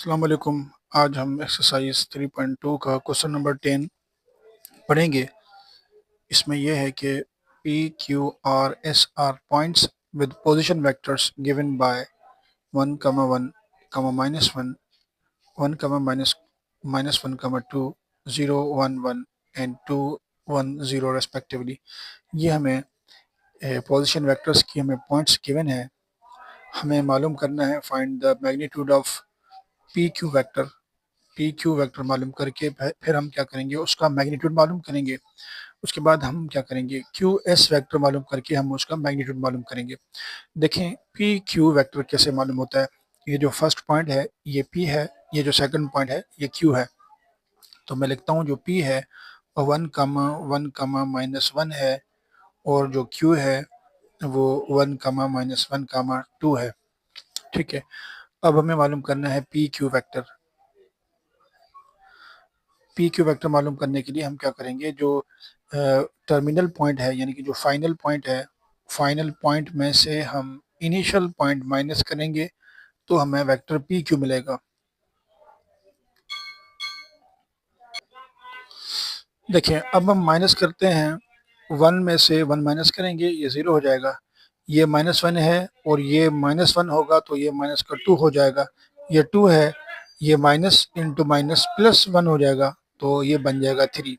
अस्सलाम वालेकुम। आज हम एक्सरसाइज 3.2 का क्वेश्चन नंबर 10 पढ़ेंगे। इसमें यह है कि P Q R S R points with position vectors given by 1, 1, -1, 1, -1, -2, 0, 1, 1 and 2, 1, 0 respectively. ये हमें पोजीशन वेक्टर्स की हमें पॉइंट्स गिवन है। हमें मालूम करना है find the magnitude of P Q vector. P Q vector मालूम करके फिर हम क्या करेंगे, उसका मैग्नीट्यूड मालूम करेंगे। उसके बाद हम क्या करेंगे, क्यू एस वेक्टर मालूम करके हम उसका मैग्नीट्यूड मालूम करेंगे। देखें पी क्यू वेक्टर कैसे मालूम होता है। ये जो फर्स्ट पॉइंट है ये पी है, ये जो सेकंड पॉइंट है ये क्यू है। तो मैं लिखता हूँ जो पी है 1, 1, -1 है, और जो क्यू है वो 1, -1, 2 है। ठीक है, अब हमें मालूम करना है P Q vector. P Q vector मालूम करने के लिए हम क्या करेंगे, जो टर्मिनल पॉइंट है यानी कि जो फाइनल पॉइंट है, फाइनल पॉइंट में से हम इनिशियल पॉइंट माइनस करेंगे तो हमें वेक्टर पी क्यू मिलेगा। देखिए अब हम माइनस करते हैं, 1 में से 1 माइनस करेंगे ये 0 हो जाएगा। ये -1 है और ये -1 होगा तो ये माइनस का 2 हो जाएगा। ये 2 है, ये माइनस इंटू माइनस +1 हो जाएगा तो ये बन जाएगा 3।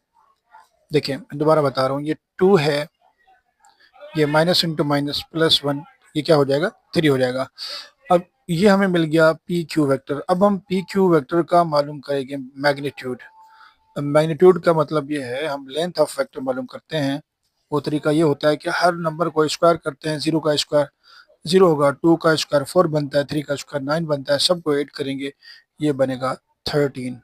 देखिए मैं दोबारा बता रहा हूँ, ये 2 है, ये माइनस इंटू माइनस +1, ये क्या हो जाएगा 3 हो जाएगा। अब ये हमें मिल गया पी क्यू वेक्टर। अब हम पी क्यू वेक्टर का मालूम करेंगे मैग्नीट्यूड। मैग्नीट्यूड का मतलब ये है हम लेंथ ऑफ वेक्टर मालूम करते हैं। वो तरीका ये होता है कि हर नंबर को स्क्वायर करते हैं। 0 का स्क्वायर 0 होगा, 2 का स्क्वायर 4 बनता है, 3 का स्क्वायर 9 बनता है, सबको ऐड करेंगे ये बनेगा 13।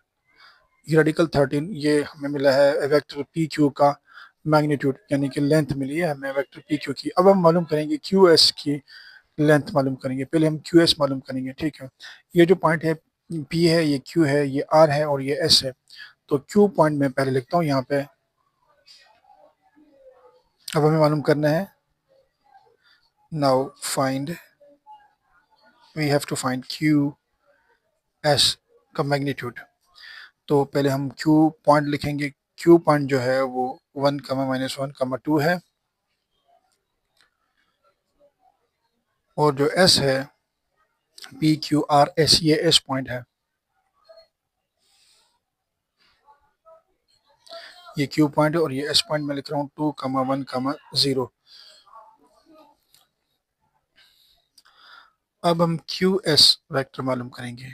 ये रेडिकल 13 ये हमें मिला है वेक्टर पी क्यू का मैग्नीट्यूड, यानी कि लेंथ मिली है हमें वेक्टर पी क्यू की। अब हम मालूम करेंगे क्यू एस की लेंथ मालूम करेंगे। पहले हम क्यू एस मालूम करेंगे। ठीक है, ये जो पॉइंट है पी है, ये क्यू है, ये आर है और ये एस है। तो क्यू पॉइंट में पहले लिखता हूँ यहाँ पे। अब हमें मालूम करना है, now find, we have to find Q S का मैग्नीट्यूड। तो पहले हम क्यू पॉइंट लिखेंगे। क्यू पॉइंट जो है वो 1, -1, 2 है, और जो एस है पी क्यू आर एस, ये एस पॉइंट है। ये क्यू पॉइंट और ये एस पॉइंट में लिख रहा हूँ 2, 1, 0। अब हम क्यू एस वेक्टर मालूम करेंगे।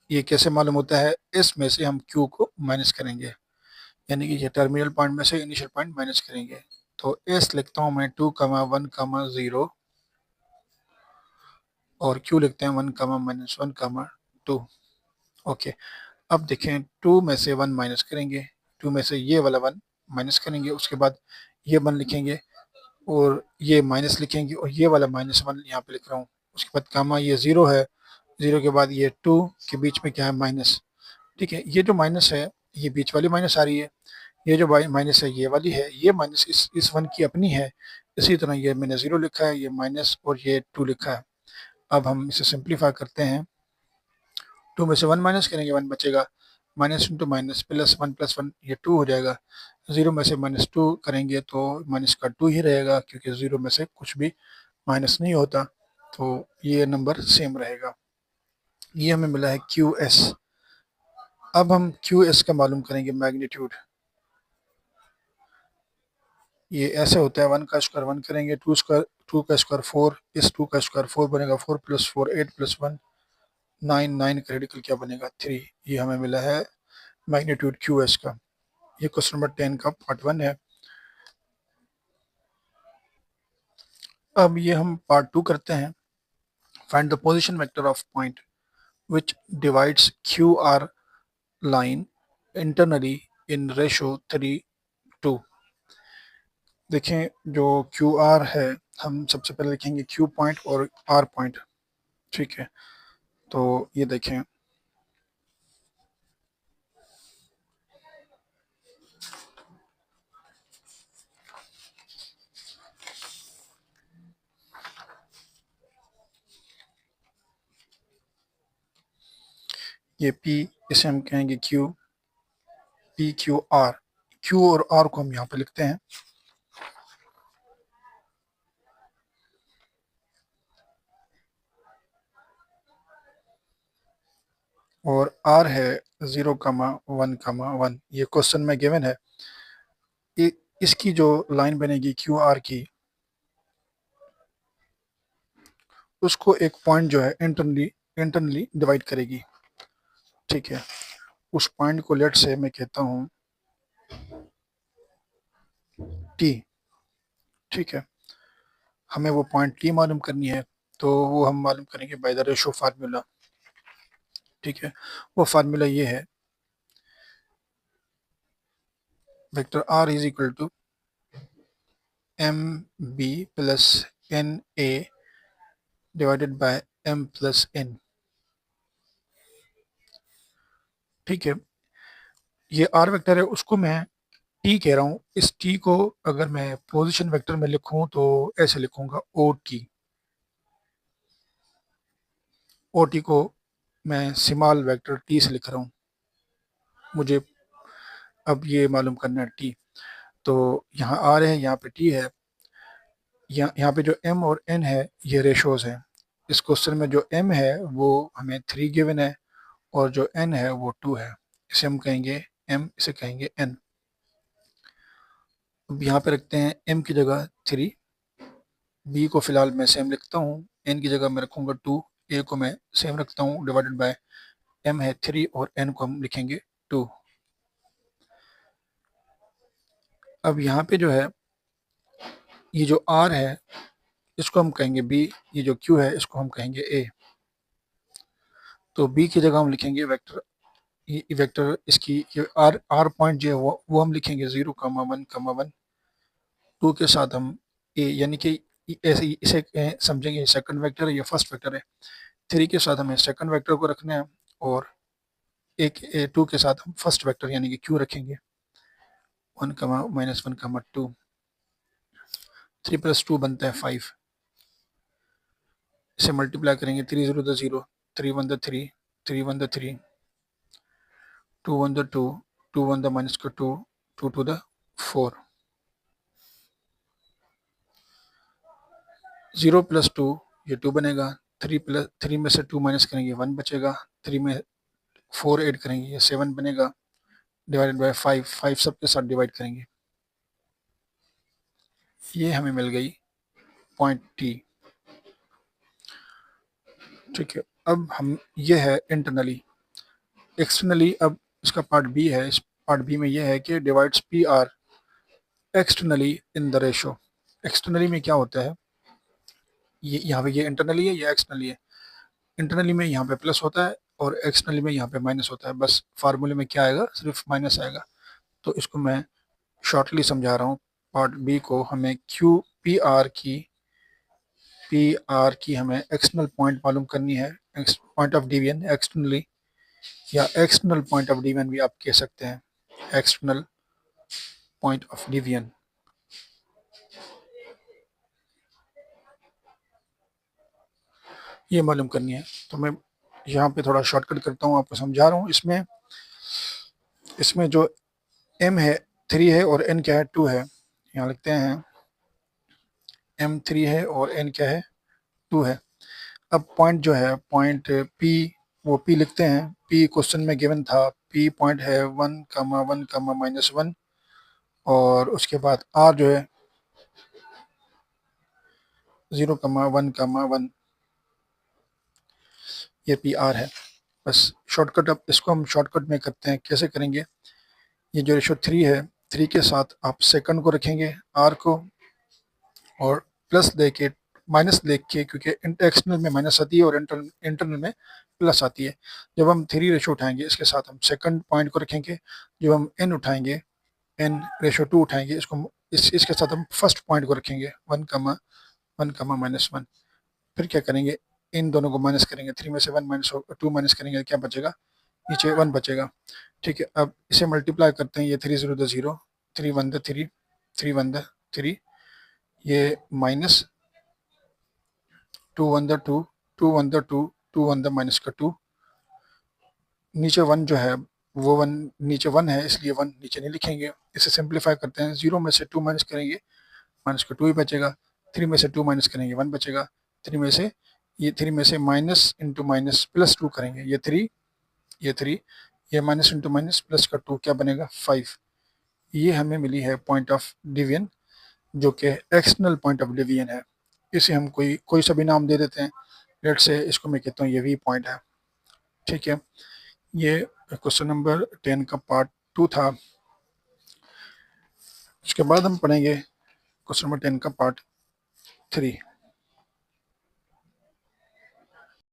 ये कैसे मालूम होता है, इस में से हम क्यू को माइनस करेंगे, यानी कि ये टर्मिनल पॉइंट में से इनिशियल पॉइंट माइनस करेंगे। तो एस लिखता हूँ मैं 2, 1, 0, और क्यू लिखते हैं 1, -1, 2। ओके, अब देखें 2 में से 1 माइनस करेंगे, 2 में से ये वाला 1 माइनस करेंगे, उसके बाद ये 1 लिखेंगे और ये माइनस लिखेंगे और ये वाला -1 यहाँ पे लिख रहा हूँ। उसके बाद कामा, ये 0 है, 0 के बाद ये 2 के बीच में क्या है माइनस। ठीक है, ये जो माइनस है ये बीच वाली माइनस आ रही है, ये जो माइनस है ये वाली है, ये माइनस इस 1 की अपनी है। इसी तरह ये मैंने 0 लिखा है, ये माइनस और ये 2 लिखा है। अब हम इसे सिंप्लीफाई करते हैं। 2 में से 1 माइनस करेंगे, 1 बचेगा, माइनस इंटू माइनस +1, ये 2 हो जाएगा। 0 में से -2 करेंगे तो माइनस का 2 ही रहेगा, क्योंकि 0 में से कुछ भी माइनस नहीं होता, तो ये नंबर सेम रहेगा। ये हमें मिला है क्यू एस। अब हम क्यू एस का मालूम करेंगे मैग्नीट्यूड। ये ऐसे होता है, 1 का स्क्वायर 1 करेंगे, 2 का स्क्वायर 4, इस 2 का स्क्वायर 4 बनेगा, 4 + 4 8 + 1 9, 9 का रेडिकल क्या बनेगा 3। ये हमें मिला है मैग्नीट्यूड क्यू एस का। ये क्वेश्चन नंबर 10 का पार्ट 1 है। अब ये हम पार्ट 2 करते हैं। Find the position vector of point which divides Q R line internally in ratio 3:2। देखें जो क्यू आर है, हम सबसे पहले लिखेंगे क्यू पॉइंट और आर पॉइंट। ठीक है, तो ये देखें, ये P, इसे हम कहेंगे Q, P Q R। Q और R को हम यहाँ पे लिखते हैं। और R है 0,1,1। ये क्वेश्चन में गिवन है। इसकी जो लाइन बनेगी क्यू आर की, उसको एक पॉइंट जो है इंटरनली डिवाइड करेगी। ठीक है, उस पॉइंट को लेट से मैं कहता हूँ टी। ठीक है, हमें वो पॉइंट टी मालूम करनी है, तो वो हम मालूम करेंगे बाय द रेशो फार्मूला। ठीक है, वो फार्मूला ये है, vector R is equal to M B plus N A divided by M plus N. ठीक है, ये आर वेक्टर है, उसको मैं टी कह रहा हूँ। इस टी को अगर मैं पोजीशन वेक्टर में लिखूं तो ऐसे लिखूंगा ओ टी। ओ टी को मैं स्मॉल वेक्टर टी से लिख रहा हूँ। मुझे अब ये मालूम करना है टी। तो यहाँ आर है, यहाँ पे टी है, यहाँ पे जो एम और एन है ये रेशोज हैं। इस क्वेश्चन में जो एम है वो हमें 3 गिवन है, और जो एन है वो 2 है। इसे हम कहेंगे एम, इसे कहेंगे एन। अब यहाँ पे रखते हैं एम की जगह 3, बी को फिलहाल मैं सेम लिखता हूँ, एन की जगह मैं रखूंगा 2, ए को मैं सेम रखता हूँ डिवाइडेड बाय एम है 3 और एन को हम लिखेंगे 2। अब यहाँ पे जो है ये जो आर है इसको हम कहेंगे बी, ये जो क्यू है इसको हम कहेंगे ए। तो बी की जगह हम लिखेंगे वेक्टर, ये वेक्टर इसकी ये आर आर पॉइंट जो है वो हम लिखेंगे 0,1,1। 2 के साथ हम ए, यानी कि ऐसे इसे समझेंगे सेकंड वेक्टर है या फर्स्ट वेक्टर है। 3 के साथ हमें सेकंड वेक्टर को रखना है, और एक 2 के साथ हम फर्स्ट वेक्टर यानी कि क्यू रखेंगे। 1,-1,2, 3 + 2 बनता है 5। इसे मल्टीप्लाई करेंगे, 3 0 the 0, 3 1 the 3, 3 1 the 3, 2 1 the 2, 2 1 the minus का 2, 2 2 द 4। 0 + 2 ये 2 बनेगा। 3 में से 2 माइनस करेंगे 1 बचेगा। 3 में 4 ऐड करेंगे ये 7 बनेगा, डिवाइडेड बाय 5। 5 सबके साथ डिवाइड करेंगे, ये हमें मिल गई पॉइंट टी। ठीक है, अब हम ये है इंटरनली। एक्सटर्नली अब इसका पार्ट बी है। इस पार्ट बी में ये है कि divides P R externally in the ratio. Externally में क्या होता है, ये यहाँ पे ये इंटरनली है, ये एक्सटर्नली है। इंटरनली में यहाँ पे प्लस होता है और एक्सटर्नली में यहाँ पे माइनस होता है। बस फार्मूले में क्या आएगा, सिर्फ माइनस आएगा। तो इसको मैं शॉर्टली समझा रहा हूँ। पार्ट बी को हमें पी आर की हमें एक्सटर्नल पॉइंट मालूम करनी है, पॉइंट ऑफ डिवीजन एक्सटर्नली, या एक्सटर्नल पॉइंट ऑफ डिवीजन भी आप कह सकते हैं, एक्सटर्नल पॉइंट ऑफ डिवीजन। ये मालूम करनी है। तो मैं यहाँ पे थोड़ा शॉर्टकट करता हूँ, आपको समझा रहा हूँ। इसमें जो एम है 3 है और एन क्या है 2 है। यहाँ लिखते हैं एम 3 है और एन क्या है 2 है। अब पॉइंट जो है, पॉइंट पी, वो पी लिखते हैं। पी क्वेश्चन में गिवन था, पी पॉइंट है 1,1,-1, और उसके बाद आर जो है 0,1,1। ये पी आर है। बस शॉर्टकट, अब इसको हम शॉर्टकट में करते हैं। कैसे करेंगे, ये जो रेशो 3 है, 3 के साथ आप सेकंड को रखेंगे आर को, और प्लस दे के माइनस देख के, क्योंकि एक्सटर्नल में माइनस आती है और इंटरनल में प्लस आती है। जब हम 3 रेशो उठाएंगे इसके साथ हम सेकंड पॉइंट को रखेंगे। जब हम एन उठाएंगे, एन रेशो 2 उठाएंगे, इसके साथ हम फर्स्ट पॉइंट को रखेंगे 1,1,-1। फिर क्या करेंगे, इन दोनों को माइनस करेंगे। 3 में से 1 माइनस 2 माइनस करेंगे, क्या बचेगा, नीचे 1 बचेगा। ठीक है, अब इसे मल्टीप्लाई करते हैं। ये 3 0 द 0, 3 1 द 3, 3 1 द 3, ये minus 2 1 the 2, 2 1 the 2, 2 1 the minus का 2, नीचे 1 जो है वो 1 नीचे 1 है, इसलिए 1 नीचे नहीं लिखेंगे। इसे सिंप्लीफाई करते हैं, 0 में से 2 माइनस करेंगे, माइनस का 2 ही बचेगा। 3 में से 2 माइनस करेंगे 1 बचेगा। 3 में से माइनस इंटू माइनस प्लस 2 करेंगे, ये 3, ये 3, ये माइनस इंटू माइनस प्लस का 2 क्या बनेगा 5। ये हमें मिली है पॉइंट ऑफ डिवीजन, जो कि एक्सटर्नल पॉइंट ऑफ डिवीजन है। इसे हम कोई कोई सा भी नाम दे देते हैं। लेट से इसको मैं कहता हूँ ये वी पॉइंट है, ठीक है। ये क्वेश्चन नंबर 10 का पार्ट 2 था। उसके बाद हम पढ़ेंगे क्वेश्चन नंबर 10 का पार्ट 3।